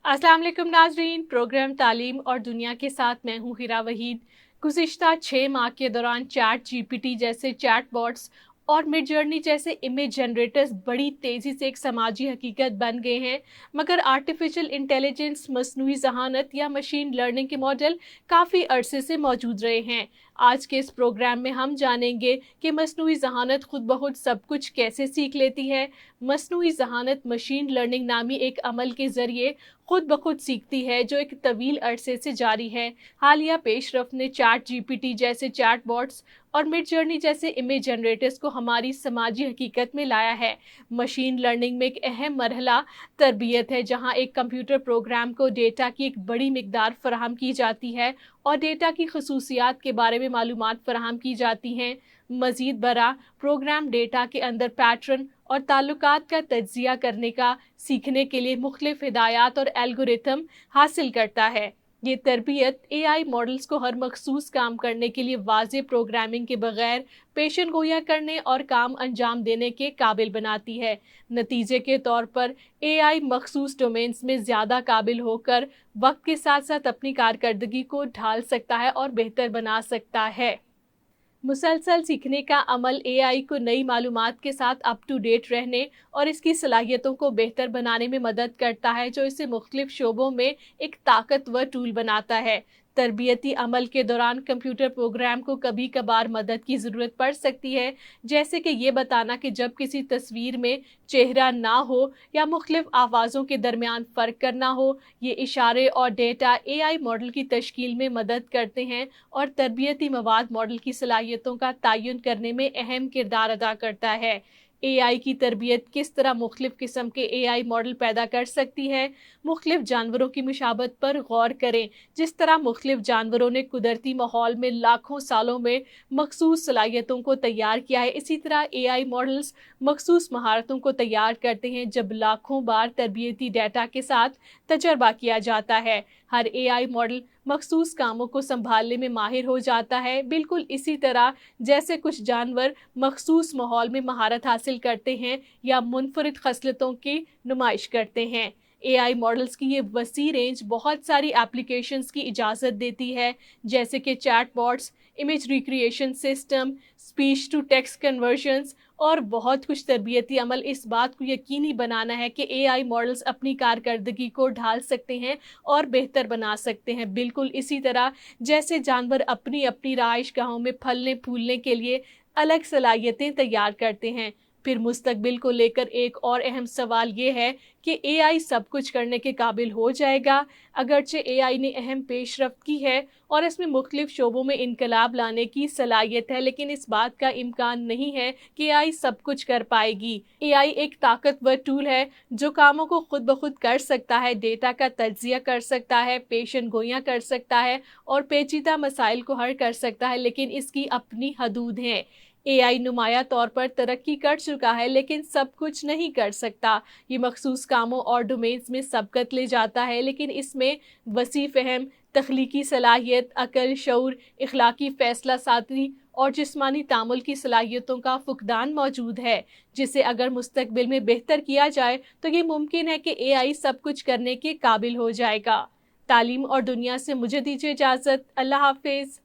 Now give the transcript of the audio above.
अस्सलाम वालेकुम नाजरीन। प्रोग्राम तालीम और दुनिया के साथ मैं हूँ हिरा वहीद। गुज़िश्ता 6 माह के दौरान चैट जीपीटी जैसे चैट बॉट्स और मिड जर्नी जैसे इमेज जनरेटर्स बड़ी तेज़ी से एक समाजी हकीकत बन गए हैं, मगर आर्टिफिशियल इंटेलिजेंस, मसनूई ज़हानत या मशीन लर्निंग के मॉडल काफ़ी अरसे से मौजूद रहे हैं। आज के इस प्रोग्राम में हम जानेंगे कि मसनूई ज़हानत खुद ब खुद सब कुछ कैसे सीख लेती है। मसनूई ज़हानत मशीन लर्निंग नामी एक अमल के ज़रिए खुद ब खुद सीखती है, जो एक तवील अरसे से जारी है। हालिया पेशरफ ने चैट जीपीटी जैसे चैट बॉट्स और मिड जर्नी जैसे इमेज जनरेटर्स को हमारी समाजी हकीकत में लाया है। मशीन लर्निंग में एक अहम मरहला तरबियत है, जहां एक कंप्यूटर प्रोग्राम को डेटा की एक बड़ी मिकदार फराहम की जाती है और डेटा की खसूसियात के बारे में मालूमात फराहम की जाती हैं। मजीद बरा प्रोग्राम डेटा के अंदर पैटर्न और ताल्लुकात का तज्जिया करने का सीखने के लिए मुख्तलिफ हिदायत और एल्गोरिथम हासिल करता है। ये तरबियत एआई मॉडल्स को हर मखसूस काम करने के लिए वाज़ेह प्रोग्रामिंग के बगैर पेशन गोया करने और काम अंजाम देने के काबिल बनाती है। नतीजे के तौर पर एआई मखसूस डोमेन्स में ज़्यादा काबिल होकर वक्त के साथ साथ अपनी कारकर्दगी को ढाल सकता है और बेहतर बना सकता है। मुसलसल सीखने का अमल एआई को नई मालूमात के साथ अप टू डेट रहने और इसकी सलाहियतों को बेहतर बनाने में मदद करता है, जो इसे मुख्तलिफ शोबों में एक ताकतवर टूल बनाता है। तरबियती अमल के दौरान कंप्यूटर प्रोग्राम को कभी कभार मदद की ज़रूरत पड़ सकती है, जैसे कि ये बताना कि जब किसी तस्वीर में चेहरा ना हो या मुख्तलिफ आवाज़ों के दरमियान फ़र्क करना हो। ये इशारे और डेटा एआई मॉडल की तश्कील में मदद करते हैं और तरबियती मवाद मॉडल की सलाहियतों का तयन करने में अहम किरदार अदा करता है। एआई की तरबियत किस तरह मुख्तलिफ किस्म के एआई मॉडल पैदा कर सकती है। मुख्तलिफ जानवरों की मुशाबत पर गौर करें। जिस तरह मुख्तलिफ जानवरों ने कुदरती माहौल में लाखों सालों में मखसूस सलाहियतों को तैयार किया है, इसी तरह एआई मॉडल्स मखसूस महारतों को तैयार करते हैं जब लाखों बार तरबियती डेटा के साथ तजर्बा किया जाता है। हर एआई मॉडल मखसूस कामों को संभालने में माहिर हो जाता है, बिल्कुल इसी तरह जैसे कुछ जानवर मखसूस माहौल में महारत हासिल करते हैं या मुनफरिद खसलतों की नुमाइश करते हैं। एआई मॉडल्स की ये वसी रेंज बहुत सारी एप्लीकेशंस की इजाज़त देती है, जैसे कि chat bots, image recreation system, speech to text conversions और बहुत कुछ। तरबियती अमल इस बात को यकीनी बनाना है कि एआई मॉडल्स अपनी कारकर्दगी को ढाल सकते हैं और बेहतर बना सकते हैं, बिल्कुल इसी तरह जैसे जानवर अपनी अपनी रहाइश गाहों में फलने फूलने के लिए अलग सलाहियतें तैयार करते हैं। फिर मुस्तकबिल को लेकर एक और अहम सवाल ये है कि एआई सब कुछ करने के काबिल हो जाएगा। अगरचे एआई ने अहम पेशरफ्त की है और इसमें मुख्तलिफ शोबों में इनकलाब लाने की सलाहियत है, लेकिन इस बात का इम्कान नहीं है कि एआई सब कुछ कर पाएगी। एआई एक ताकतवर टूल है जो कामों को खुद ब खुद कर सकता है, डेटा का तज्जिया कर सकता है, पेशन गोइयां कर सकता है और पेचीदा मसाइल को हल कर सकता है, लेकिन इसकी अपनी हदूद हैं। एआई नुमाया तौर पर तरक्की कर चुका है, लेकिन सब कुछ नहीं कर सकता। ये मखसूस कामों और डोमेन्स में सबकत ले जाता है, लेकिन इसमें वसी फहम, तख्लीकी सलाहियत, अकल, शऊर, इखलाकी फैसला साजी और जिस्मानी तामुल की सलाहियतों का फुकदान मौजूद है, जिसे अगर मुस्तकबिल में बेहतर किया जाए तो ये मुमकिन है कि एआई सब कुछ करने के काबिल हो जाएगा। तालीम और दुनिया से मुझे दीजिए इजाज़त। अल्लाह हाफिज़।